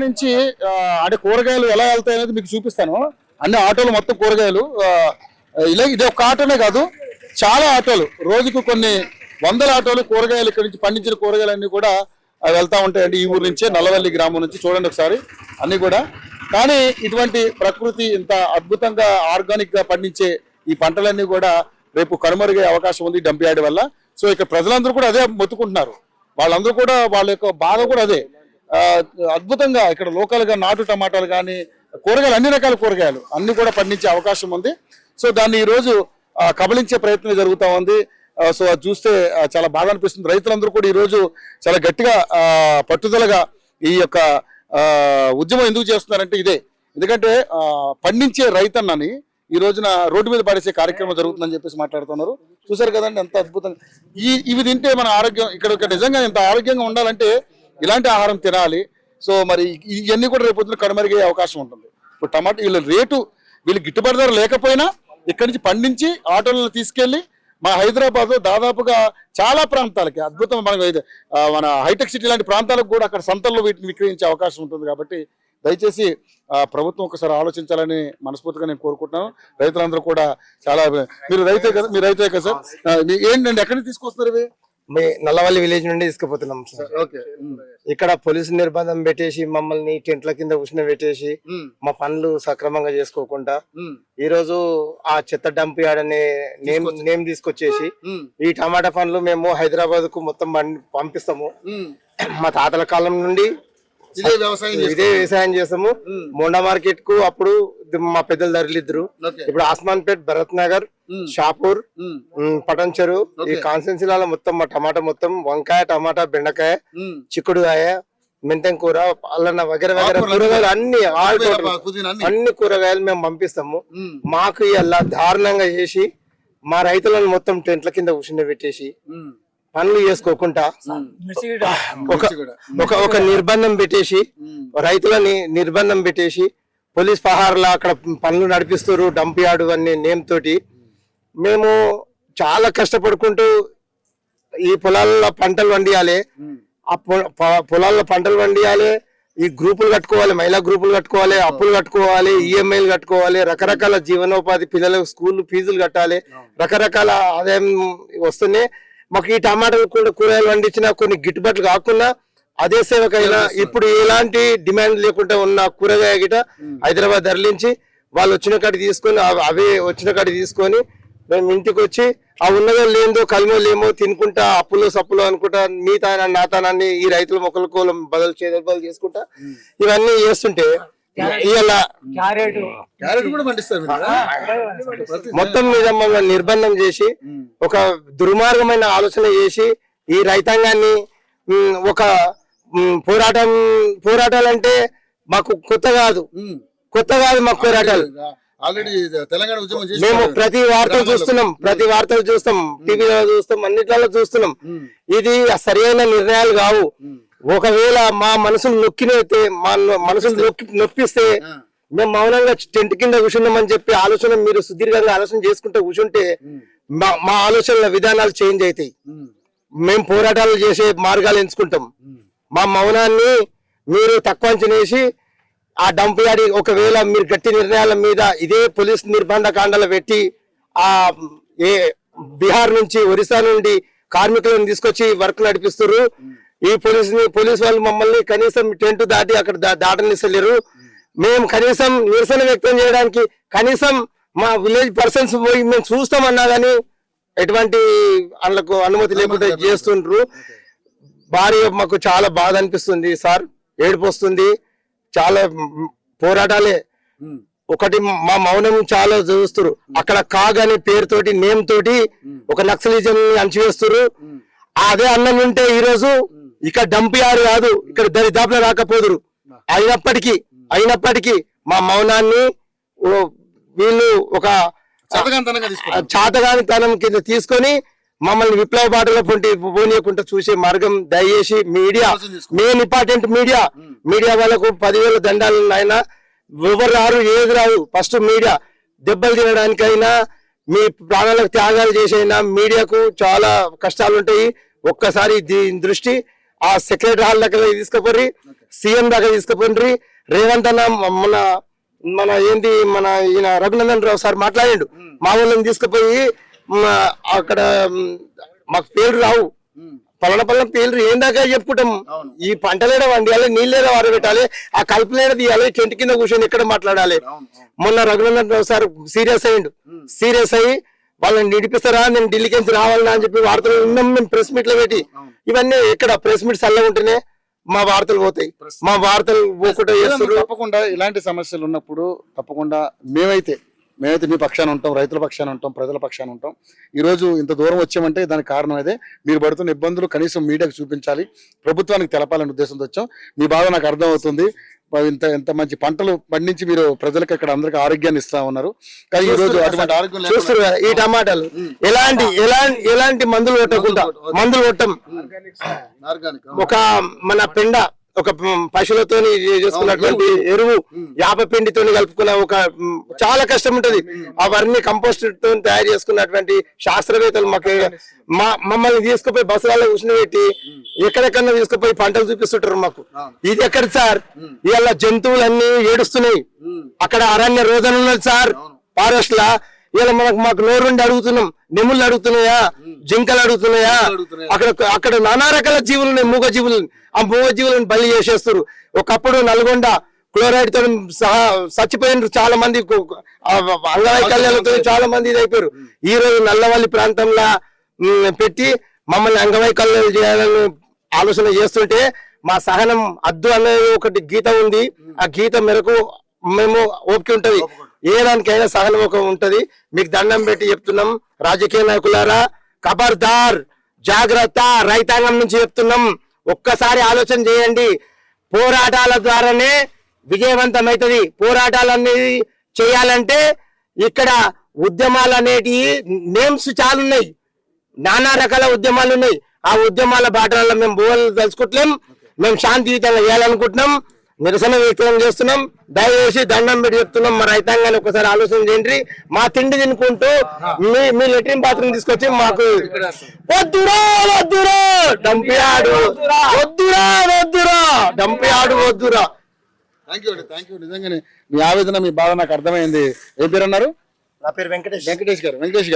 నుంచి అంటే కూరగాయలు ఎలా వెళ్తాయి అనేది మీకు చూపిస్తాను. అన్ని ఆటోలు మొత్తం కూరగాయలు ఇలా ఇది ఒక ఆటోనే కాదు, చాలా ఆటోలు, రోజుకు కొన్ని వందల ఆటోలు కూరగాయలు ఇక్కడ నుంచి పండించిన కూరగాయలన్నీ కూడా వెళ్తా ఉంటాయండి. ఈ ఊరు నుంచే నల్లవల్లి గ్రామం నుంచి చూడండి ఒకసారి అన్ని కూడా. కానీ ఇటువంటి ప్రకృతి ఇంత అద్భుతంగా ఆర్గానిక్ గా పండించే ఈ పంటలన్నీ కూడా రేపు కనుమరుగే అవకాశం ఉంది డంప్ యార్డ్ వల్ల. సో ఇక్కడ ప్రజలందరూ కూడా అదే మొత్తుకుంటున్నారు, వాళ్ళందరూ కూడా వాళ్ళ యొక్క బాధ కూడా అదే. అద్భుతంగా ఇక్కడ లోకల్ గా నాటు టమాటాలు కానీ కూరగాయలు, అన్ని రకాల కూరగాయలు అన్ని కూడా పండించే అవకాశం ఉంది. సో దాన్ని ఈ రోజు కబలించే ప్రయత్నం జరుగుతూ ఉంది. సో అది చూస్తే చాలా బాగా అనిపిస్తుంది. రైతులందరూ కూడా ఈ రోజు చాలా గట్టిగా పట్టుదలగా ఈ యొక్క ఉద్యమం ఎందుకు చేస్తున్నారంటే ఇదే. ఎందుకంటే పండించే రైతన్నని ఈ రోజున రోడ్డు మీద పడేసే కార్యక్రమం జరుగుతుందని చెప్పేసి మాట్లాడుతున్నారు. చూసారు కదండి ఎంత అద్భుతంగా. ఇవి తింటే మన ఆరోగ్యం ఇక్కడ నిజంగా ఎంత ఆరోగ్యంగా ఉండాలంటే ఇలాంటి ఆహారం తినాలి. సో మరి ఇవన్నీ కూడా రేపొద్దున కనుమరిగే అవకాశం ఉంటుంది. ఇప్పుడు టమాటా వీళ్ళ రేటు వీళ్ళు గిట్టుబాటు ధర లేకపోయినా ఇక్కడి నుంచి పండించి ఆటోలలో తీసుకెళ్లి మా హైదరాబాద్ దాదాపుగా చాలా ప్రాంతాలకి అద్భుతం, మన హైటెక్ సిటీ లాంటి ప్రాంతాలకు కూడా అక్కడ సంతల్లో వీటిని విక్రయించే అవకాశం ఉంటుంది. కాబట్టి దయచేసి ప్రభుత్వం ఒకసారి ఆలోచించాలని మనస్ఫూర్తిగా నేను కోరుకుంటున్నాను. రైతులందరూ కూడా చాలా మీరు రైతే కదా సార్? ఏంటండి ఎక్కడి నుంచి తీసుకొస్తున్నారు ఇవి? నల్లవల్లి విలేజ్ నుండి తీసుకుపోతున్నాం సార్. ఇక్కడ పోలీసు నిర్బంధం పెట్టేసి మమ్మల్ని టెంట్ల కింద ఉష్ణ పెట్టేసి మా పనులు సక్రమంగా చేసుకోకుండా ఈ రోజు ఆ చెత్త డంప్ యార్డ్ అనే నేమ్ తీసుకొచ్చేసి ఈ టమాటా పండ్లు మేము హైదరాబాద్ కు మొత్తం పంపిస్తాము. మా తాతల కాలం నుండి ఇదే వ్యవసాయం చేస్తాము. మోండా మార్కెట్ కు అప్పుడు మా పెద్దలు ధరలిద్దరు. ఇప్పుడు ఆస్మాన్ పేట్, భరత్ నగర్, షాపూర్, పటంచెరు ఈ కాన్స్టెన్సీలలో మొత్తం మా టమాటా మొత్తం వంకాయ, టమాటా, బెండకాయ, చిక్కుడుకాయ, మెంతం కూర, అల్లన్న వగైరా వగైరా కూరగాయలు అన్ని కూరగాయలు మేము పంపిస్తాము. మాకు ఇలా దారుణంగా చేసి మా రైతులను మొత్తం టెంట్ల కింద కూర్చుని పెట్టేసి పనులు చేసుకోకుండా ఒక నిర్బంధం పెట్టేసి రైతులని నిర్బంధం పెట్టేసి పోలీస్ పహార్లా అక్కడ పనులు నడిపిస్తారు డంప్ యార్డ్ అనే నేమ్ తోటి. మేము చాలా కష్టపడుకుంటూ ఈ పొలాల్లో పంటలు వండియాలి, ఆ పొలాల్లో పంటలు వండియాలి, ఈ గ్రూపులు కట్టుకోవాలి, మహిళా గ్రూపులు కట్టుకోవాలి, అప్పులు కట్టుకోవాలి, ఈఎంఐలు కట్టుకోవాలి, రకరకాల జీవనోపాధి, పిల్లలకు స్కూల్ ఫీజులు కట్టాలి, రకరకాల ఆదాయం వస్తూనే మాకు ఈ టమాటాలు కూడా కూరగాయలు పండించిన కొన్ని గిట్టుబాట్లు కాకుండా అదే సేవకైనా ఇప్పుడు ఎలాంటి డిమాండ్ లేకుండా ఉన్న కూరగాయ గిట హైదరాబాద్ తరలించి వాళ్ళు వచ్చిన కాడికి తీసుకొని అవే వచ్చిన కాడికి తీసుకొని మేము ఇంటికి వచ్చి ఆ ఉన్నదో లేదో కలిమో తినుకుంటా అప్పులు సప్పులు అనుకుంటా మీ తానా నా తానాన్ని ఈ రైతుల మొక్కలు బదులు చేదలు చేసుకుంటా ఇవన్నీ చేస్తుంటే మొత్తం మీద మమ్మల్ని నిర్బంధం చేసి ఒక దుర్మార్గమైన ఆలోచన చేసి ఈ రైతాంగాన్ని ఒక పోరాటాలంటే మాకు కొత్త కాదు మాకు పోరాటాలు. మేము ప్రతి వార్తలు చూస్తాం, టీవీలో చూస్తాం, అన్నిట్లలో చూస్తున్నాం. ఇది సరైన నిర్ణయాలు కావు. ఒకవేళ మా మనసును నొక్కినైతే మా మనసును నొప్పిస్తే మేము మౌనంగా టెంట్ కింద కూర్చున్నామని చెప్పి ఆలోచన మీరు సుదీర్ఘంగా ఆలోచన చేసుకుంటూ కూర్చుంటే మా ఆలోచనల విధానాలు చేంజ్ అవుతాయి. మేము పోరాటాలు చేసే మార్గాలు ఎంచుకుంటాం. మా మౌనాన్ని మీరు తక్కువ అంచనేసి ఆ డంప్ యార్డ్ ఒకవేళ మీరు గట్టి నిర్ణయాల మీద ఇదే పోలీస్ నిర్బంధ కాండలు పెట్టి ఆ బీహార్ నుంచి ఒరిస్సా నుండి కార్మికులను తీసుకొచ్చి వర్క్ నడిపిస్తారు. ఈ పోలీస్ వాళ్ళు మమ్మల్ని కనీసం టెంట్ దాటి అక్కడ దాటనిస్తలేరు. మేము కనీసం నిరసన వ్యక్తం చేయడానికి కనీసం మా విలేజ్ పర్సన్స్ పోయి మేము చూస్తామన్నా గానీ ఎటువంటి వాళ్ళకు అనుమతి లేకుండా చేస్తుండ్రు. భారీ మాకు చాలా బాధ అనిపిస్తుంది సార్, ఏడుపు వస్తుంది. చాలా పోరాటాలే ఒకటి మా మౌనం చాలా చూస్తారు. అక్కడ కాగ్ అనే పేరుతోటి నేమ్ తోటి ఒక నక్సలిజం అణచివేస్తారు. అదే అన్నం ఉంటే ఈ రోజు ఇక్కడ డంప్ యార్డ్ కాదు, ఇక్కడ దరిదాపులో రాకపోదురు. అయినప్పటికీ మా మౌనాన్ని వీళ్ళు ఒక చాతగానితనం కింద తీసుకొని మమ్మల్ని విప్లవ బాటలో పోనీయకుండా చూసే మార్గం దయచేసి మీడియా, మెయిన్ ఇంపార్టెంట్ మీడియా వాళ్ళకు 10,000 దండాలు అయినా ఎవరు రారు, ఏది రాదు. ఫస్ట్ మీడియా దెబ్బలు తినడానికైనా మీ ప్రాణాలకు త్యాగాలు చేసైనా మీడియాకు చాలా కష్టాలు ఉంటాయి. ఒక్కసారి దీని దృష్టి ఆ సెక్రటరీ హాల్ దగ్గర తీసుకుపోయి సీఎం దాకా తీసుకుపోండి. రేవంత్ అన్న మన మన ఏంది మన ఈయన రఘునందన్ రావు సార్ మాట్లాడిండు, మా వాళ్ళని తీసుకుపోయి అక్కడ మాకు పేర్లు రావు, పలానా పేర్లు ఏం దాకా చెప్పుకుంటాం. ఈ పంటలేడ వండియాలి, నీళ్ళేడ వారబెట్టాలి, ఆ కలుపులేడ తీయాలి, టెంట్ కింద కూర్చొని ఎక్కడ మాట్లాడాలి. మొన్న రఘునందన్ రావు సార్ సీరియస్ అయ్యిండు. సీరియస్ అయ్యి వాళ్ళని నిడిపిస్తారా, నేను ఢిల్లీకి నుంచి రావాలన్నా అని చెప్పి వార్తలు విన్నాం మేము ప్రెస్ మీట్ లో పెట్టి. ఇవన్నీ ఎక్కడ ప్రెస్ మీట్ చల్లగా ఉంటేనే మా వార్తలు పోతాయి. మా వార్తలు పోకుండా చేస్తారు. తప్పకుండా ఇలాంటి సమస్యలు ఉన్నప్పుడు తప్పకుండా మేమైతే మీ పక్షాన ఉంటాం, రైతుల పక్షాన ఉంటాం, ప్రజల పక్షాన ఉంటాం. ఈ రోజు ఇంత దూరం వచ్చామంటే దానికి కారణం అదే. మీరు పడుతున్న ఇబ్బందులు కనీసం మీడియాకు చూపించాలి, ప్రభుత్వానికి తెలపాలనే ఉద్దేశంతో వచ్చాం. మీ బాధ నాకు అర్థం అవుతుంది. ఎంత మంచి పంటలు పండించి మీరు ప్రజలకు ఇక్కడ అందరికి ఆరోగ్యాన్ని ఇస్తా ఉన్నారు. కానీ ఈ రోజు అటువంటి ఆరోగ్యం చూస్తారు కదా ఈ టమాటాలు ఎలాంటి మందులు కొట్టం. ఒక మన పెండ, ఒక పశువులతో చేసుకున్నటువంటి ఎరువు, యాప పిండితో కలుపుకున్న ఒక చాలా కష్టం ఉంటది. అవన్నీ కంపోస్ట్ తో తయారు చేసుకున్నటువంటి శాస్త్రవేత్తలు మమ్మల్ని తీసుకుపోయి బస్సులలో కూర్చుని ఎక్కడెక్కడ తీసుకుపోయి పంటలు చూపిస్తుంటారు మాకు. ఇది ఎక్కడ సార్? ఇవాళ జంతువులన్నీ ఏడుస్తున్నాయి. అక్కడ అరణ్య రోదన ఉన్నది సార్ ఫారెస్ట్ లా. ఇలా మాకు నోరుండి అడుగుతున్నాం, నెముళ్ళు అడుగుతున్నాయా, జింకలు అడుగుతున్నాయా? అక్కడ నానా రకాల జీవులు ఉన్నాయి, మూగ జీవులు. ఆ మూగ జీవులను బలి చేసేస్తారు. ఒకప్పుడు నల్గొండ క్లోరైడ్ తో సహా చచ్చిపోయినారు చాలా మంది, అంగవైకల్యాలతో చాలా మంది ఇది అయిపోయారు. ఈ రోజు నల్లవల్లి ప్రాంతంలో పెట్టి మమ్మల్ని అంగవైకల్యాలు చేయాలని ఆలోచన చేస్తుంటే మా సహనం అద్దు అనేది ఒకటి గీత ఉంది. ఆ గీత మేరకు మేము ఓపిక ఉంటది, ఏ దానికైనా సహనం ఒక ఉంటది. మీకు దండం పెట్టి చెప్తున్నాం, రాజకీయ నాయకులారా ఖబర్దార్, జాగ్రత్త. రైతాంగం నుంచి చెప్తున్నాం, ఒక్కసారి ఆలోచన చేయండి. పోరాటాల ద్వారానే విజయవంతమైతది. పోరాటాలు అనేది చేయాలంటే ఇక్కడ ఉద్యమాలు అనేటివి నేమ్స్ చాలా ఉన్నాయి, నానా రకాల ఉద్యమాలు ఉన్నాయి. ఆ ఉద్యమాల బాటలలో మేము పోవాలని తెలుసుకుంటున్నాం. మేము శాంతియుతంగా చేయాలనుకుంటున్నాం, నిరసన వ్యక్తం చేస్తున్నాం. దయచేసి దండం పెట్టి చెప్తున్నాం, మా రైతాంగాన్ని ఒకసారి ఆలోచన చేయండి. మా తిండి తినుకుంటూ మీ లెట్రిన్ బాత్రూమ్ తీసుకొచ్చి మాకు వద్దురా డంపియాడు, వద్దురా డంపియాడు, వద్దురా. Thank you. నిజంగానే మీ ఆవేదన, మీ బాధ నాకు అర్థమైంది. ఏం పేరు అన్నారు? నా పేరు వెంకటేష్ వెంకటేష్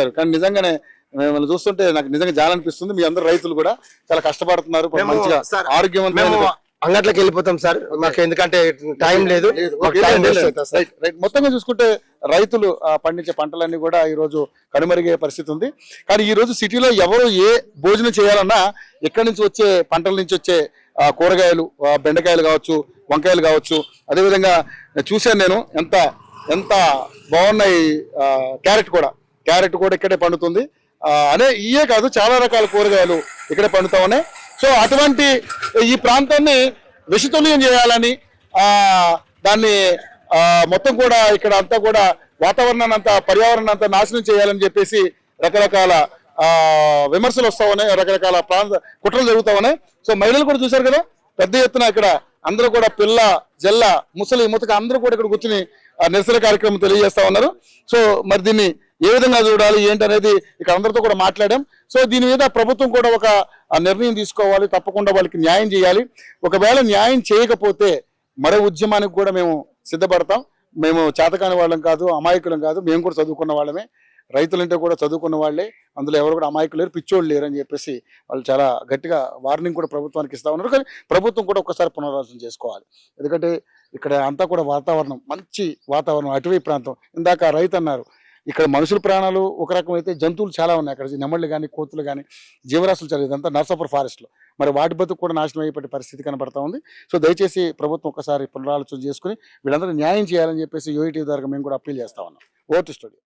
గారు. కానీ నిజంగానే మిమ్మల్ని చూస్తుంటే నాకు నిజంగా జాలనిపిస్తుంది. మీ అందరు రైతులు కూడా చాలా కష్టపడుతున్నారు, మంచిగా ఆరోగ్యవంతంగా అంగట్లోకి వెళ్ళిపోతాం సార్, మాకు ఎందుకంటే టైం లేదు. మొత్తంగా చూసుకుంటే రైతులు పండించే పంటలన్నీ కూడా ఈ రోజు కనుమరుగే పరిస్థితి ఉంది. కానీ ఈ రోజు సిటీలో ఎవరు ఏ భోజనం చేయాలన్నా ఎక్కడి నుంచి వచ్చే పంటల నుంచి వచ్చే కూరగాయలు, బెండకాయలు కావచ్చు, వంకాయలు కావచ్చు, అదేవిధంగా చూశాను నేను ఎంత బాగున్నాయి. క్యారెట్ కూడా ఇక్కడే పండుతుంది. ఇయే కాదు, చాలా రకాల కూరగాయలు ఇక్కడే పండుతా ఉన్నాయి. సో అటువంటి ఈ ప్రాంతాన్ని విషతుల్యం చేయాలని, దాన్ని మొత్తం కూడా ఇక్కడ అంతా కూడా వాతావరణాన్ని అంతా, పర్యావరణాన్ని అంతా నాశనం చేయాలని చెప్పేసి రకరకాల విమర్శలు వస్తా ఉన్నాయి, రకరకాల కుట్రలు జరుగుతా ఉన్నాయి. సో మహిళలు కూడా చూశారు కదా, పెద్ద ఎత్తున ఇక్కడ అందరూ కూడా పిల్ల జల్ల ముసలి ముతక అందరూ కూడా ఇక్కడ కూర్చుని నిరసన కార్యక్రమం తెలియజేస్తా ఉన్నారు. సో మరి దీన్ని ఏ విధంగా చూడాలి ఏంటి అనేది ఇక్కడ అందరితో కూడా మాట్లాడాం. సో దీని మీద ప్రభుత్వం కూడా ఒక నిర్ణయం తీసుకోవాలి, తప్పకుండా వాళ్ళకి న్యాయం చేయాలి. ఒకవేళ న్యాయం చేయకపోతే మరో ఉద్యమానికి కూడా మేము సిద్ధపడతాం. మేము చేతకాని వాళ్ళం కాదు, అమాయకులం కాదు, మేము కూడా చదువుకున్న వాళ్ళమే. రైతులంటే కూడా చదువుకున్న వాళ్ళే, అందులో ఎవరు కూడా అమాయకులు లేరు, పిచ్చోళ్ళు లేరు అని చెప్పేసి వాళ్ళు చాలా గట్టిగా వార్నింగ్ కూడా ప్రభుత్వానికి ఇస్తా ఉన్నారు. కానీ ప్రభుత్వం కూడా ఒక్కసారి పునరాలోచన చేసుకోవాలి. ఎందుకంటే ఇక్కడ అంతా కూడా వాతావరణం, మంచి వాతావరణం, అటవీ ప్రాంతం. ఇందాక రైతు అన్నారు, ఇక్కడ మనుషుల ప్రాణాలు ఒక రకం అయితే, జంతువులు చాలా ఉన్నాయి అక్కడ, నెమళ్ళు కానీ కోతులు కానీ జీవరాశులు చాలా. ఇదంతా నర్సాపూర్ ఫారెస్ట్లో, మరి వాటి బతుకు కూడా నాశనం అయిపోయే పరిస్థితి కనబడతా ఉంది. సో దయచేసి ప్రభుత్వం ఒకసారి పునరాలోచన చేసుకుని వీళ్ళందరూ న్యాయం చేయాలని చెప్పేసి యూఐటీ ద్వారా మేము కూడా అప్పీల్ చేస్తా ఉన్నాం. Vote studio.